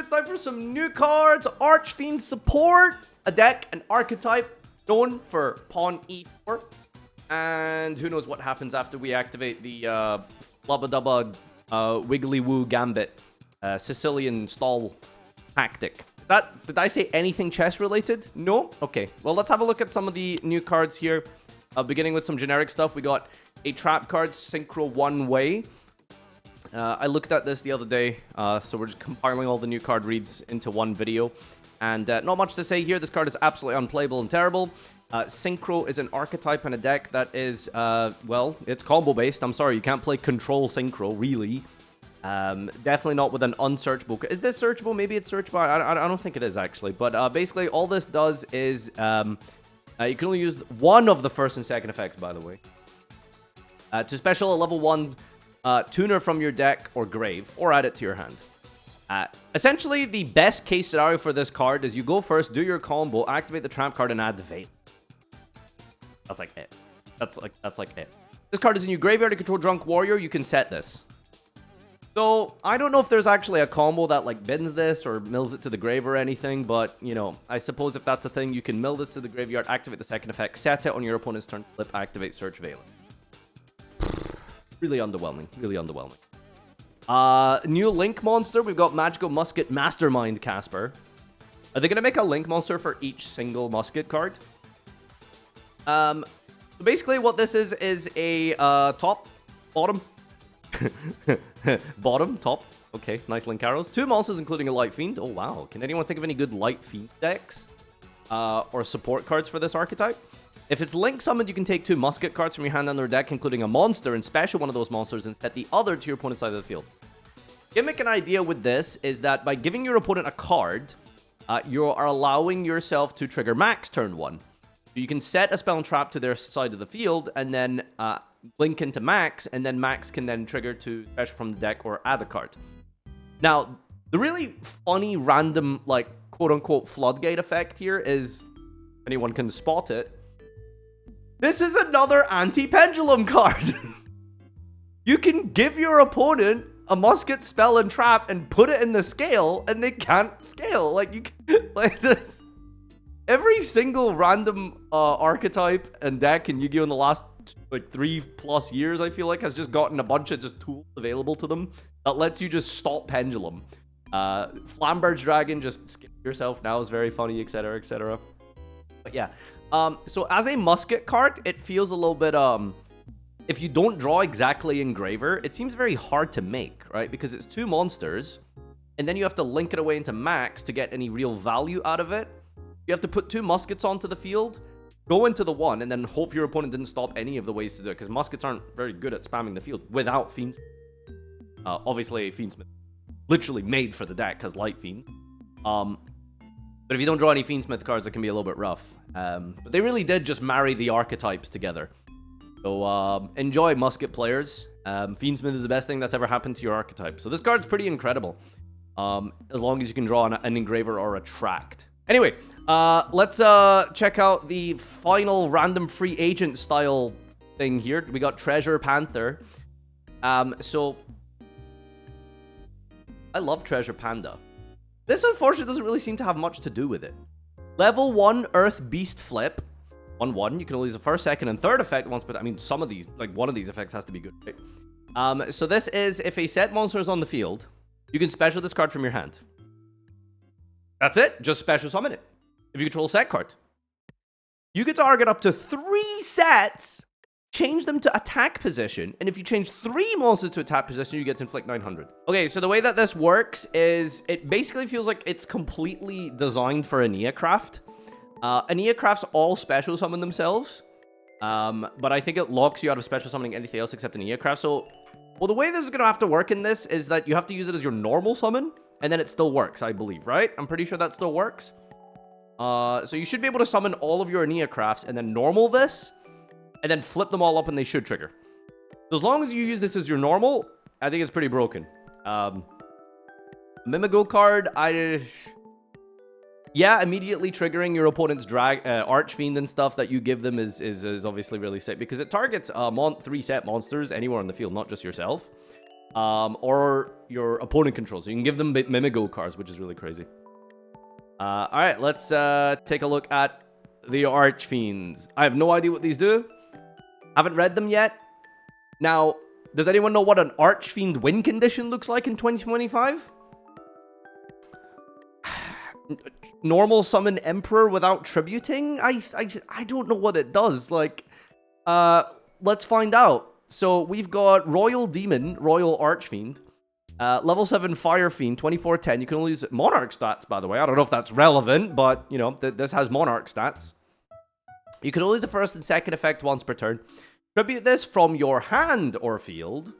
it's time for some new cards. Archfiend support, a deck, an archetype known for pawn e4. And who knows what happens after we activate the Flubba Dubba Wiggly Woo Gambit Sicilian stall tactic. Did I say anything chess related? No? Okay. Well, let's have a look at some of the new cards here. Beginning with some generic stuff. We got a trap card, Synchro One Way. I looked at this the other day, so we're just compiling all the new card reads into one video. And not much to say here. This card is absolutely unplayable and terrible. Synchro is an archetype and a deck that is, well, it's combo-based. I'm sorry, you can't play Control Synchro, really. Definitely not with an unsearchable. Is this searchable? Maybe it's searchable. I don't think it is, actually. But basically, all this does is, you can only use one of the first and second effects, by the way. To special a level 1 tuner from your deck or grave, or add it to your hand. Essentially, the best case scenario for this card is you go first, do your combo, activate the trap card, and add the Veil. That's like it. That's like it. This card is in your graveyard to control Drunk Warrior. You can set this. So, I don't know if there's actually a combo that, like, bins this or mills it to the grave or anything, but, you know, I suppose if that's a thing, you can mill this to the graveyard, activate the second effect, set it on your opponent's turn, flip, activate, search, Veil. Really underwhelming. Really underwhelming. New Link monster. We've got Magical Musket Mastermind Casper. Are they going to make a Link monster for each single Musket card? So basically what this is a top, bottom, bottom, top. Okay, nice Link arrows. 2 monsters, including a Light Fiend. Oh, wow. Can anyone think of any good Light Fiend decks? Or support cards for this archetype? If it's Link summoned, you can take 2 Musket cards from your hand on their deck, including a monster, and special one of those monsters and set the other to your opponent's side of the field. Gimmick and idea with this is that by giving your opponent a card, you are allowing yourself to trigger Max turn 1. You can set a spell and trap to their side of the field, and then link into Max, and then Max can then trigger to special from the deck or add a card. Now, the really funny, random, like, quote-unquote floodgate effect here is, if anyone can spot it, this is another anti-pendulum card. You can give your opponent a Musket spell and trap and put it in the scale, and they can't scale. Like, you can, like this. Every single random archetype and deck in Yu-Gi-Oh! In the last, like, 3+ years, I feel like, has just gotten a bunch of just tools available to them that lets you just stop pendulum. Flamberge Dragon, just skip yourself now, is very funny, etc., etc. But yeah. So as a Musket card, it feels a little bit, if you don't draw exactly Engraver, it seems very hard to make, right? Because it's 2 monsters, and then you have to link it away into Max to get any real value out of it. You have to put 2 Muskets onto the field, go into the 1, and then hope your opponent didn't stop any of the ways to do it, because Muskets aren't very good at spamming the field without Fiends. Obviously, Fiendsmith literally made for the deck, because Light Fiends. But if you don't draw any Fiendsmith cards, it can be a little bit rough. But they really did just marry the archetypes together. So, enjoy, Musket players. Fiendsmith is the best thing that's ever happened to your archetype. So this card's pretty incredible. As long as you can draw an Engraver or a Tract. Anyway, let's check out the final random free agent style thing here. We got Treasure Panther. So, I love Treasure Panda. This, unfortunately, doesn't really seem to have much to do with it. Level 1 Earth Beast Flip. 1/1. You can only use the first, second, and third effect once, but I mean, some of these, like, one of these effects has to be good, right? So this is, if a set monster is on the field, you can special this card from your hand. That's it. Just special summon it. If you control a set card. You can target up to 3 sets, change them to attack position, and if you change 3 monsters to attack position, you get to inflict 900. Okay, so the way that this works is, it basically feels like it's completely designed for Aeneacraft. Aeneacrafts all special summon themselves, but I think it locks you out of special summoning anything else except Aeneacraft. So, well, the way this is going to have to work in this is that you have to use it as your normal summon, and then it still works, I believe, right? I'm pretty sure that still works. So you should be able to summon all of your Aeneacrafts and then normal this, and then flip them all up and they should trigger. So as long as you use this as your normal, I think it's pretty broken. Mimigo card, yeah, immediately triggering your opponent's Archfiend and stuff that you give them is obviously really sick, because it targets 3 set monsters anywhere on the field, not just yourself. or your opponent controls. So you can give them Mimigo cards, which is really crazy. Alright, let's take a look at the Archfiends. I have no idea what these do. Haven't read them yet. Now, does anyone know what an Archfiend win condition looks like in 2025? Normal summon Emperor without tributing? I don't know what it does. Like, let's find out. So we've got Royal Demon, Royal Archfiend, level 7 Fire Fiend, 2410. You can only use Monarch stats, by the way. I don't know if that's relevant, but, you know, this has Monarch stats. You can only use the first and second effect once per turn. Tribute this from your hand or field.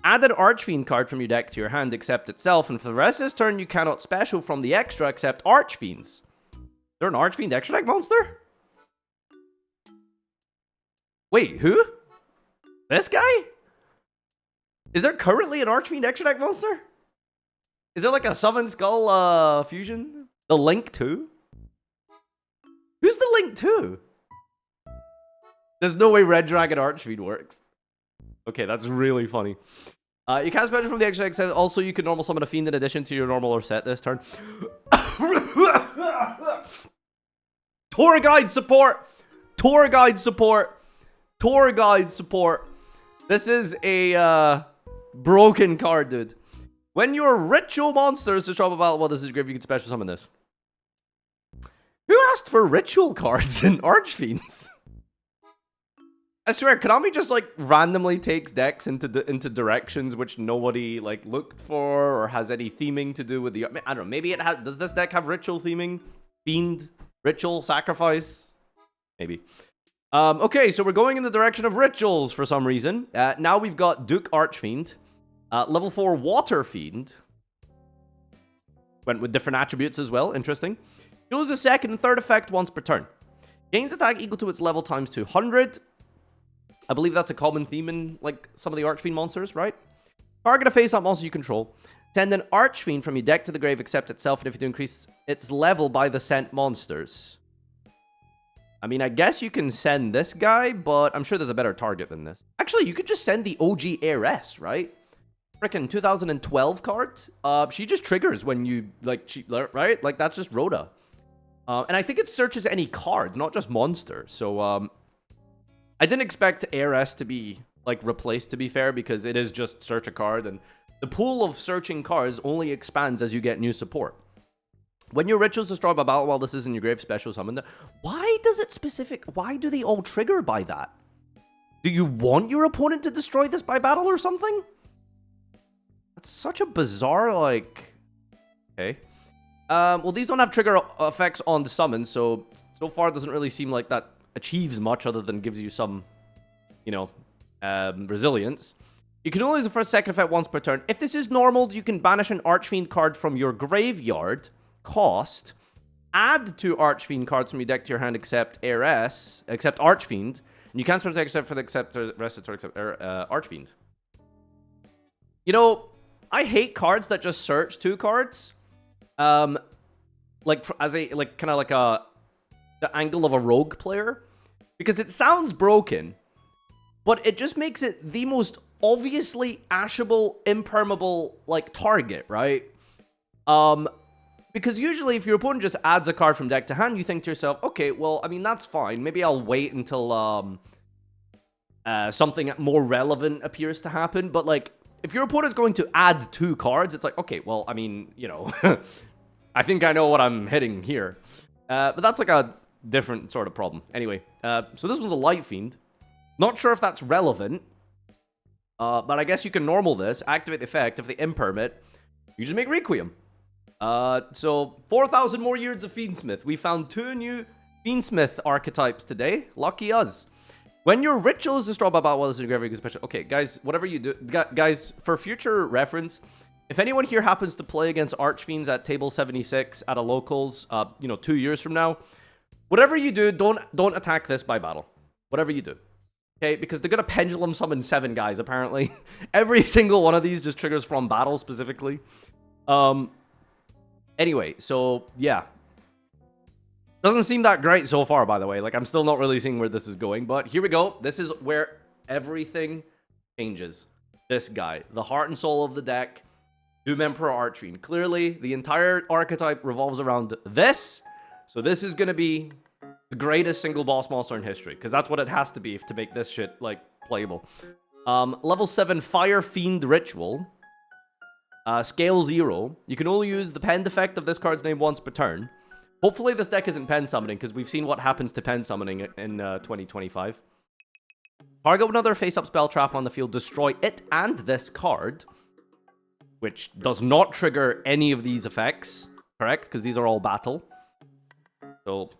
Add an Archfiend card from your deck to your hand except itself, and for the rest of this turn, you cannot special from the extra except Archfiends. Is there an Archfiend extra deck monster? Wait, who? This guy? Is there currently an Archfiend extra deck monster? Is there like a Summon Skull fusion? The Link 2? Who's the Link 2? There's no way Red Dragon Archfiend works. Okay, that's really funny. You can't special from the extra deck. Also, you can normal summon a fiend in addition to your normal or set this turn. Tour guide support! Tour guide support! Tour guide support! This is a broken card, dude. When your ritual monsters destroy a battle while this is grave, you can special summon this. Who asked for ritual cards in Archfiends? I swear, Konami just like randomly takes decks into directions which nobody like looked for or has any theming to do with the. I don't know. Maybe it has. Does this deck have ritual theming? Fiend, ritual, sacrifice, maybe. Okay, so we're going in the direction of rituals for some reason. Now we've got Duke Archfiend, level 4 Water Fiend. Went with different attributes as well. Interesting. Deals a second and third effect once per turn. Gains attack equal to its level times 200. I believe that's a common theme in, like, some of the Archfiend monsters, right? Target a face-up monster you control. Send an Archfiend from your deck to the grave except itself, and if you do increase its level by the sent monsters. I mean, I guess you can send this guy, but I'm sure there's a better target than this. Actually, you could just send the OG heiress, right? Frickin' 2012 card. She just triggers when you, like, right? Like, that's just Rhoda. And I think it searches any card, not just monster. So, I didn't expect heiress to be, like, replaced, to be fair, because it is just search a card, and the pool of searching cards only expands as you get new support. When your rituals destroy by battle while this is in your grave, special summon them. Why does it why do they all trigger by that? Do you want your opponent to destroy this by battle or something? That's such a bizarre, like... Okay. Well, these don't have trigger effects on the summon, so far it doesn't really seem like that achieves much other than gives you some, you know, resilience. You can only use the first second effect once per turn. If this is normal, you can banish an Archfiend card from your graveyard. Cost. Add 2 Archfiend cards from your deck to your hand except heiress, except Archfiend. And you can't special except for the except rest or except Archfiend. You know, I hate cards that just search 2 cards. Like as a kind of like the angle of a rogue player, because it sounds broken, but it just makes it the most obviously ashable, impermeable like target, right? Because usually if your opponent just adds a card from deck to hand, you think to yourself, okay, well, I mean, that's fine. Maybe I'll wait until something more relevant appears to happen. But like, if your opponent's going to add 2 cards, it's like, okay, well, I mean, you know, I think I know what I'm hitting here. But that's like a different sort of problem. Anyway, so this was a Light Fiend. Not sure if that's relevant. But I guess you can normal this, activate the effect. If they imperm, you just make Requiem. So 4,000 more years of Fiendsmith. We found 2 new Fiendsmith archetypes today. Lucky us. When your rituals destroy by battle while this is your graveyard special. Okay, guys, whatever you do, guys, for future reference, if anyone here happens to play against Archfiends at table 76 at a locals, you know, 2 years from now, whatever you do, don't attack this by battle. Whatever you do. Okay, because they're gonna pendulum summon 7 guys, apparently. Every single one of these just triggers from battle specifically. Anyway, so, yeah. Doesn't seem that great so far, by the way. Like, I'm still not really seeing where this is going, but here we go. This is where everything changes. this guy, the heart and soul of the deck, Doom Emperor Archfiend. Clearly, the entire archetype revolves around this. So this is going to be the greatest single boss monster in history, because that's what it has to be to make this shit, like, playable. Level 7 Fire Fiend Ritual. Scale 0. You can only use the pen effect of this card's name once per turn. Hopefully this deck isn't pen summoning, because we've seen what happens to pen summoning in 2025. Target another face-up spell trap on the field. Destroy it and this card, which does not trigger any of these effects, correct? Because these are all battle. So,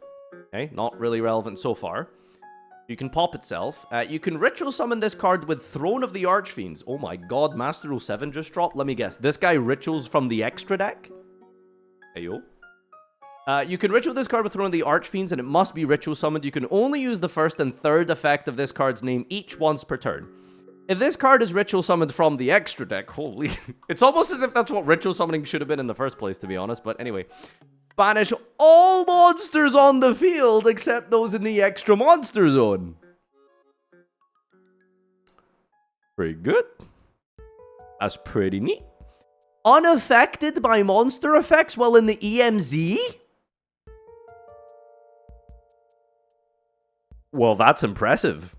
okay, not really relevant so far. You can pop itself. You can ritual summon this card with Throne of the Archfiends. Oh my god, Master Rule 7 just dropped. Let me guess. This guy rituals from the extra deck? Heyo. You can ritual this card with Throne of the Archfiends, and it must be ritual summoned. You can only use the first and third effect of this card's name each once per turn. If this card is ritual summoned from the extra deck, holy... It's almost as if that's what ritual summoning should have been in the first place, to be honest. But anyway. Banish all monsters on the field except those in the extra monster zone. Pretty good. That's pretty neat. Unaffected by monster effects while in the EMZ? Well, that's impressive.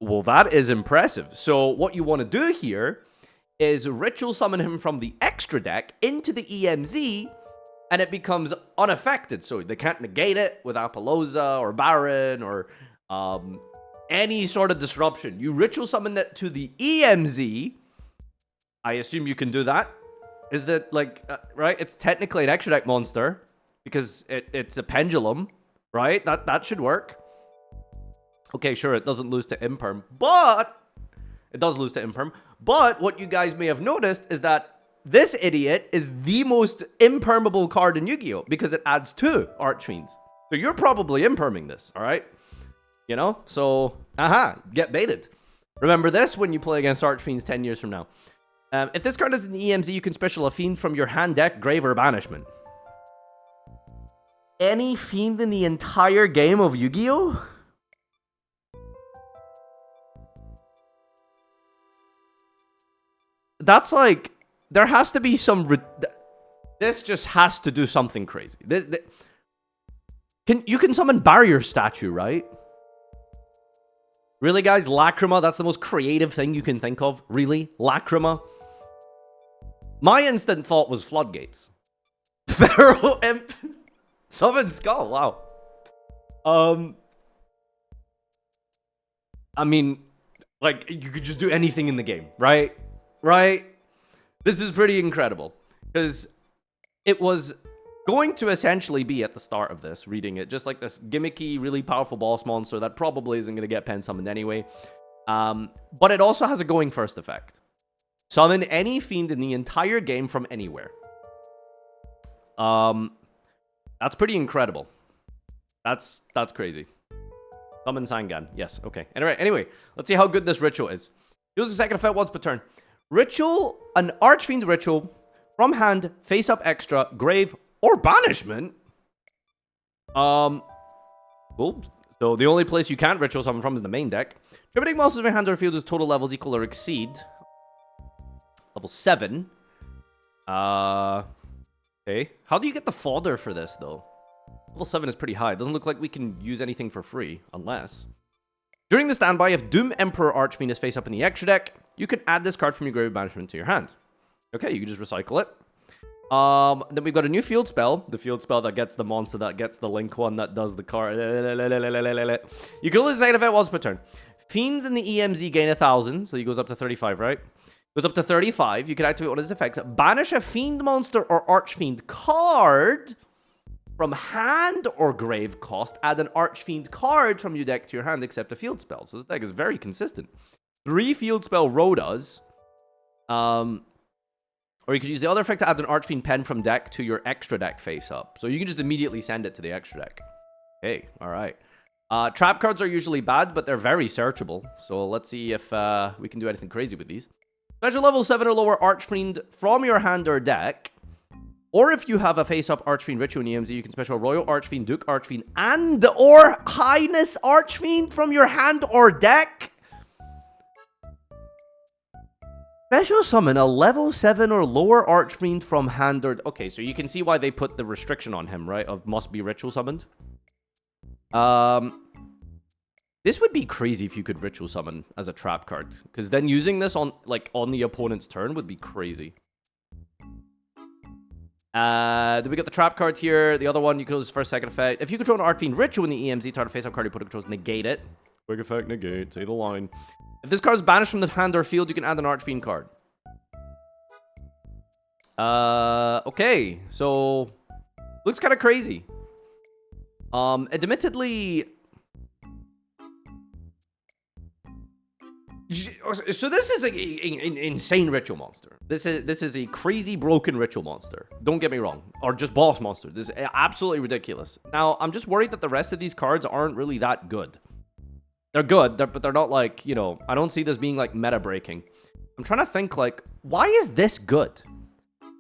Well, that is impressive. So what you want to do here is ritual summon him from the extra deck into the EMZ, and it becomes unaffected. So they can't negate it with Apollousa or Baron or any sort of disruption. You ritual summon it to the EMZ. I assume you can do that. Is that, like, right? It's technically an extra deck monster because it's a pendulum, right? That should work. Okay, sure, it doesn't lose to Imperm, but... It does lose to Imperm. But what you guys may have noticed is that this idiot is the most impermeable card in Yu-Gi-Oh! Because it adds 2 Archfiends. So you're probably imperming this, alright? You know? So, get baited. Remember this when you play against Archfiends 10 years from now. If this card is in the EMZ, you can special a Fiend from your hand, deck, grave, or banishment. Any Fiend in the entire game of Yu-Gi-Oh? That's like, there has to be some... This just has to do something crazy. You can summon Barrier Statue, right? Really, guys? Lacrima? That's the most creative thing you can think of? Really? Lacrima? My instant thought was Floodgates. Pharaoh Imp. Summon Skull. Wow. I mean, like, you could just do anything in the game, right? Right? This is pretty incredible. Because it was going to essentially be at the start of this, reading it, just like this gimmicky, really powerful boss monster that probably isn't going to get pen summoned anyway. But it also has a going first effect. Summon any fiend in the entire game from anywhere. That's pretty incredible. That's crazy. Summon Sangan. Yes, okay. Anyway, let's see how good this ritual is. Use the second effect once per turn. Ritual, an Archfiend ritual from hand, face up extra, grave, or banishment. Cool. So the only place you can't ritual summon from is the main deck. Tributing monsters in your hand or field whose total levels equal or exceed level 7. Okay. How do you get the fodder for this, though? Level 7 is pretty high. It doesn't look like we can use anything for free, unless... During the standby, if Doom Emperor Archfiend is face up in the extra deck, you can add this card from your grave banishment to your hand. Okay, you can just recycle it. Then we've got a new field spell. The field spell that gets the monster, that gets the link one, that does the card. You can only say effect once per turn. Fiends in the EMZ gain 1,000, so he goes up to 35, right? Goes up to 35. You can activate one of his effects. Banish a Fiend monster or Archfiend card from hand or grave cost. Add an Archfiend card from your deck to your hand, except a field spell. So this deck is very consistent. 3 field spell Rodas. Or you could use the other effect to add an Archfiend pen from deck to your extra deck face up. So you can just immediately send it to the extra deck. Okay, alright. Trap cards are usually bad, but they're very searchable. So let's see if we can do anything crazy with these. Special level 7 or lower Archfiend from your hand or deck. Or if you have a face-up Archfiend ritual in EMZ, you can special Royal Archfiend, Duke Archfiend, and or Highness Archfiend from your hand or deck. Special summon a level 7 or lower Archfiend from hand or... Okay, so you can see why they put the restriction on him, right? Of must be ritual summoned. This would be crazy if you could ritual summon as a trap card. Because then using this on, like, on the opponent's turn would be crazy. Then we got the trap card here. The other one, you can use first, second effect. If you control an Archfiend ritual in the EMZ, target face-up card you put it controls, negate it. Quick effect, negate. Say the line. If this card is banished from the hand or field, you can add an Archfiend card. Okay. So, looks kind of crazy. Admittedly... So this is an insane ritual monster. This is a crazy broken ritual monster. Don't get me wrong. Or just boss monster. This is absolutely ridiculous. Now, I'm just worried that the rest of these cards aren't really that good. They're good, but they're not like, you know, I don't see this being like meta breaking. I'm trying to think like, why is this good?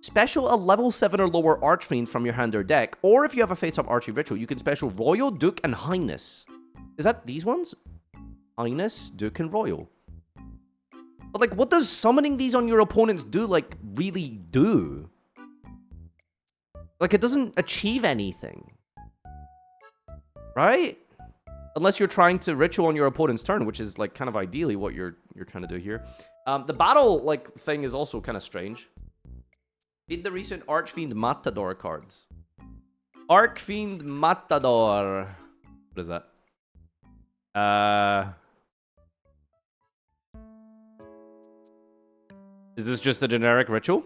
Special a level 7 or lower Archfiend from your hand or deck, or if you have a face-up Archie ritual, you can special Royal, Duke, and Highness. Is that these ones? Highness, Duke, and Royal. But like, what does summoning these on your opponents do, like, really do? Like, it doesn't achieve anything. Right? Unless you're trying to ritual on your opponent's turn, which is, like, kind of ideally what you're trying to do here. The battle, like, thing is also kind of strange. Read the recent Archfiend Matador cards. Archfiend Matador. What is that? Is this just a generic ritual?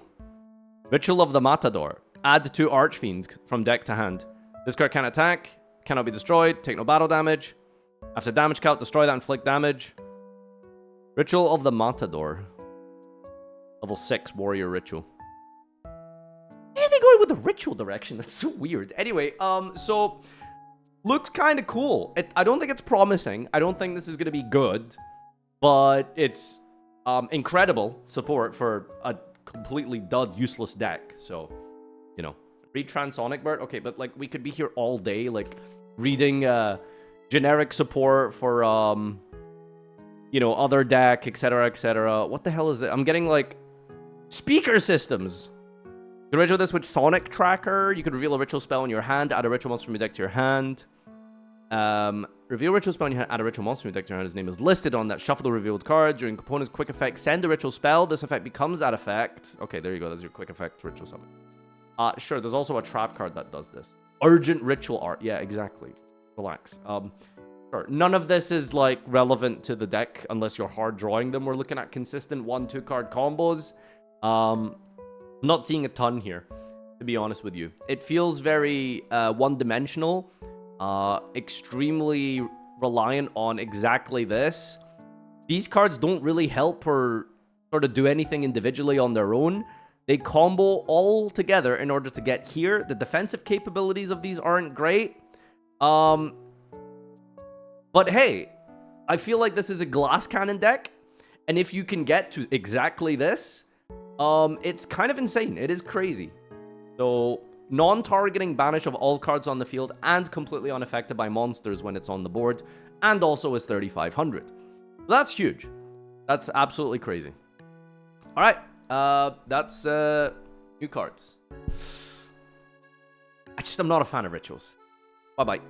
Ritual of the Matador. Add 2 Archfiend from deck to hand. This card can't attack. Cannot be destroyed. Take no battle damage. After damage count, destroy that, inflict damage. Ritual of the Matador. Level 6 warrior ritual. Where are they going with the ritual direction? That's so weird. Anyway, so looks kind of cool. I don't think it's promising. I don't think this is going to be good, but it's incredible support for a completely dud, useless deck. So, you know, read Transonic Bird. Okay, but like we could be here all day, like reading generic support for you know, other deck, etc., etc. What the hell is that? I'm getting like speaker systems. You can ritual this with Sonic Tracker. You could reveal a ritual spell in your hand, add a ritual monster from your deck to your hand. Reveal a ritual spell in your hand, add a ritual monster from your deck to your hand. His name is listed on that. Shuffle the revealed card. During component's quick effect, send a ritual spell. This effect becomes that effect. Okay, there you go. That's your quick effect ritual summon. Sure, there's also a trap card that does this. Urgent ritual art. Yeah, exactly. Relax. Sure. None of this is like relevant to the deck unless you're hard drawing them. We're looking at consistent 1-2 card combos. Not seeing a ton here, to be honest with you. It feels very one-dimensional, extremely reliant on exactly this. These cards don't really help or sort of do anything individually on their own. They combo all together in order to get here. The defensive capabilities of these aren't great. But hey, I feel like this is a glass cannon deck. And if you can get to exactly this, it's kind of insane. It is crazy. So, non-targeting banish of all cards on the field and completely unaffected by monsters when it's on the board. And also is 3,500. That's huge. That's absolutely crazy. Alright. That's new cards. I'm not a fan of rituals. Bye-bye.